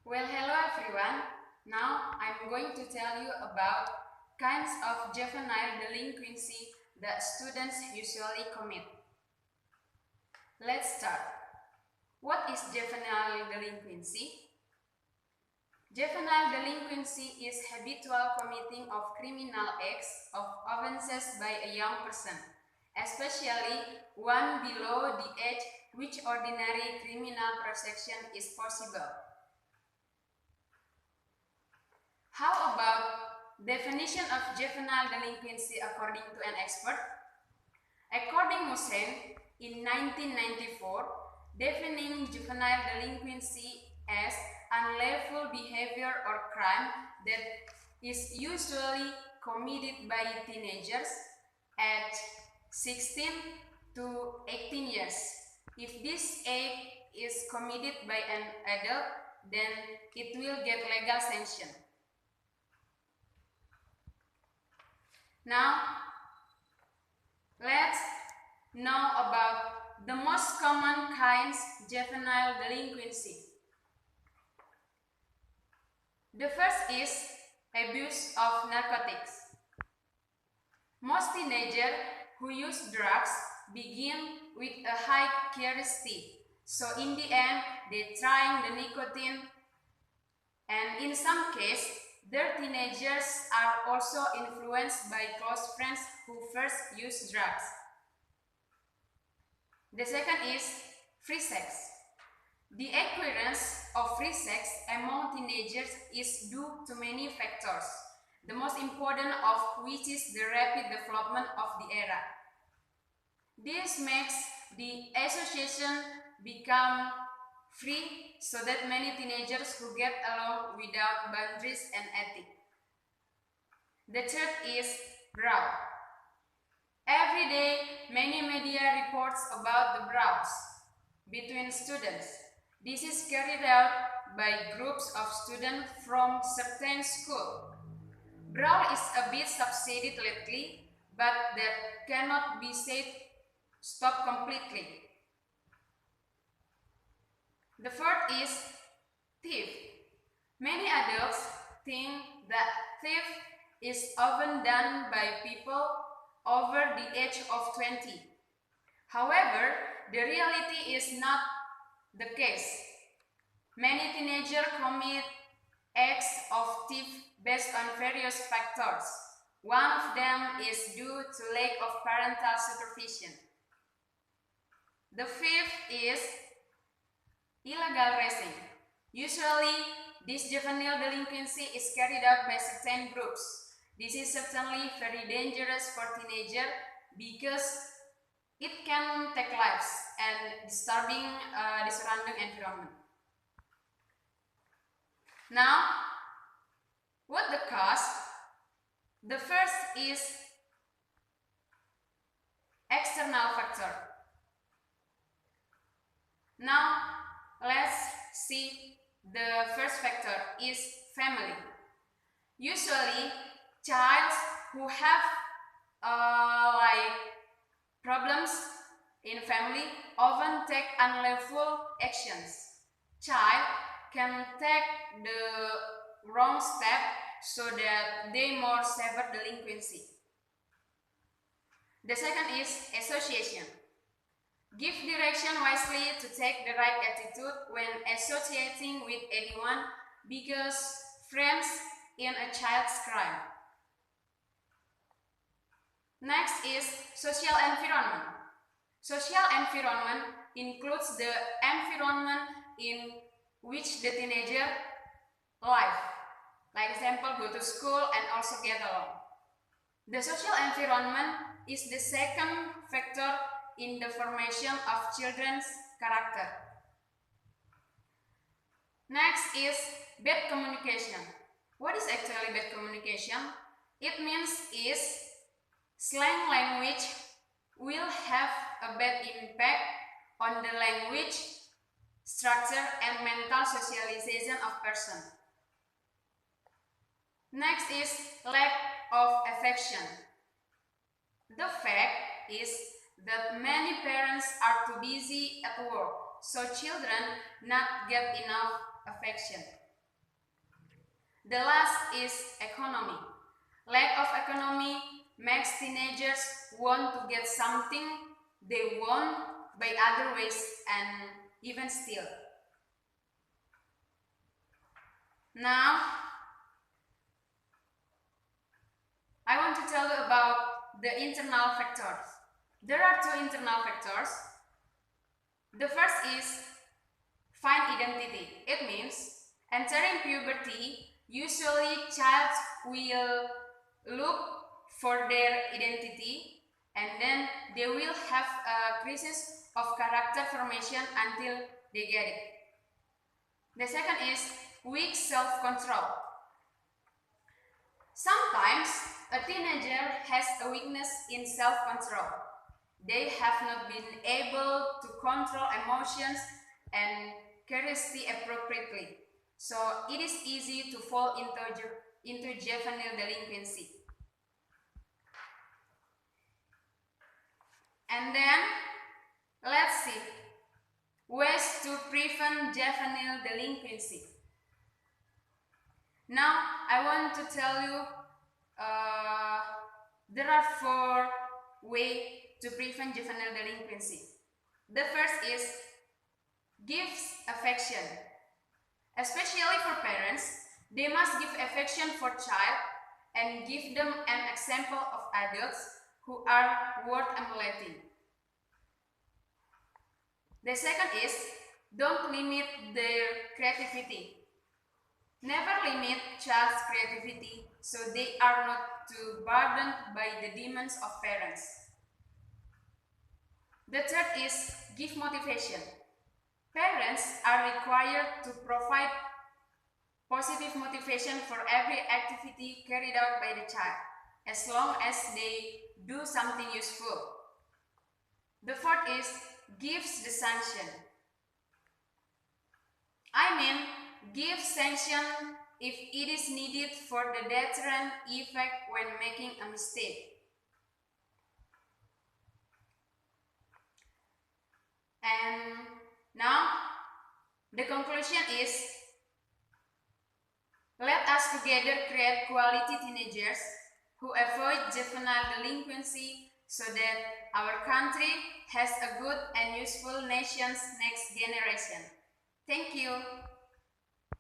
Well, hello everyone. Now I'm going to tell you about kinds of juvenile delinquency that students usually commit. Let's start. What is juvenile delinquency? Juvenile delinquency is habitual committing of criminal acts of offenses by a young person, especially one below the age which ordinary criminal prosecution is possible. How about definition of juvenile delinquency according to an expert? According Musen, in 1994, defining juvenile delinquency as unlawful behavior or crime that is usually committed by teenagers at 16 to 18 years. If this act is committed by an adult, then it will get legal sanction. Now, let's know about the most common kinds of juvenile delinquency. The first is abuse of narcotics. Most teenagers who use drugs begin with a high curiosity, so in the end they try the nicotine, and in some cases their teenagers are also influenced by close friends who first use drugs. The second is free sex. The occurrence of free sex among teenagers is due to many factors, the most important of which is the rapid development of the era. This makes the association become free so that many teenagers who get along without boundaries and ethics. The third is brawl. Every day, many media reports about the brawls between students. This is carried out by groups of students from certain schools. Brawl is a bit subsided lately, but that cannot be said stop completely. The fourth is thief. Many adults think that theft is often done by people over the age of 20. However, the reality is not the case. Many teenagers commit acts of theft based on various factors. One of them is due to lack of parental supervision. The fifth is illegal racing. Usually, this juvenile delinquency is carried out by certain groups. This is certainly very dangerous for teenagers because it can take lives and disturbing the surrounding environment. Now, what the cause? The first is external factor. Now, let's see the first factor is family. Usually, childs who have problems in family often take unlawful actions. Child can take the wrong step so that they more severe delinquency. The second is association. Give direction wisely to take the right attitude when associating with anyone because friends in a child's crime. Next is social environment. Social environment includes the environment in which the teenager live. Like example, go to school and also get along. The social environment is the second factor in the formation of children's character. Next is bad communication. What is actually bad communication? It means is slang language will have a bad impact on the language, structure, and mental socialization of person. Next is lack of affection. The fact is that many parents are too busy at work, so children not get enough affection. The last is economy. Lack of economy makes teenagers want to get something they want by other ways and even steal. Now, I want to tell you about the internal factors. There are two internal factors. The first is find identity. It means entering puberty, usually childs will look for their identity and then they will have a crisis of character formation until they get it. The second is weak self-control. Sometimes a teenager has a weakness in self-control. They have not been able to control emotions and curiosity appropriately. So it is easy to fall into juvenile delinquency. And then let's see ways to prevent juvenile delinquency. Now I want to tell you there are 4 ways to prevent juvenile delinquency. The first is gives affection. Especially for parents, they must give affection for child and give them an example of adults who are worth emulating. The second is don't limit their creativity. Never limit child's creativity so they are not too burdened by the demands of parents. The third is give motivation. Parents are required to provide positive motivation for every activity carried out by the child, as long as they do something useful. The fourth is gives the sanction. I mean, give sanction if it is needed for the deterrent effect when making a mistake. And now, the conclusion is, let us together create quality teenagers who avoid juvenile delinquency so that our country has a good and useful nation's next generation. Thank you.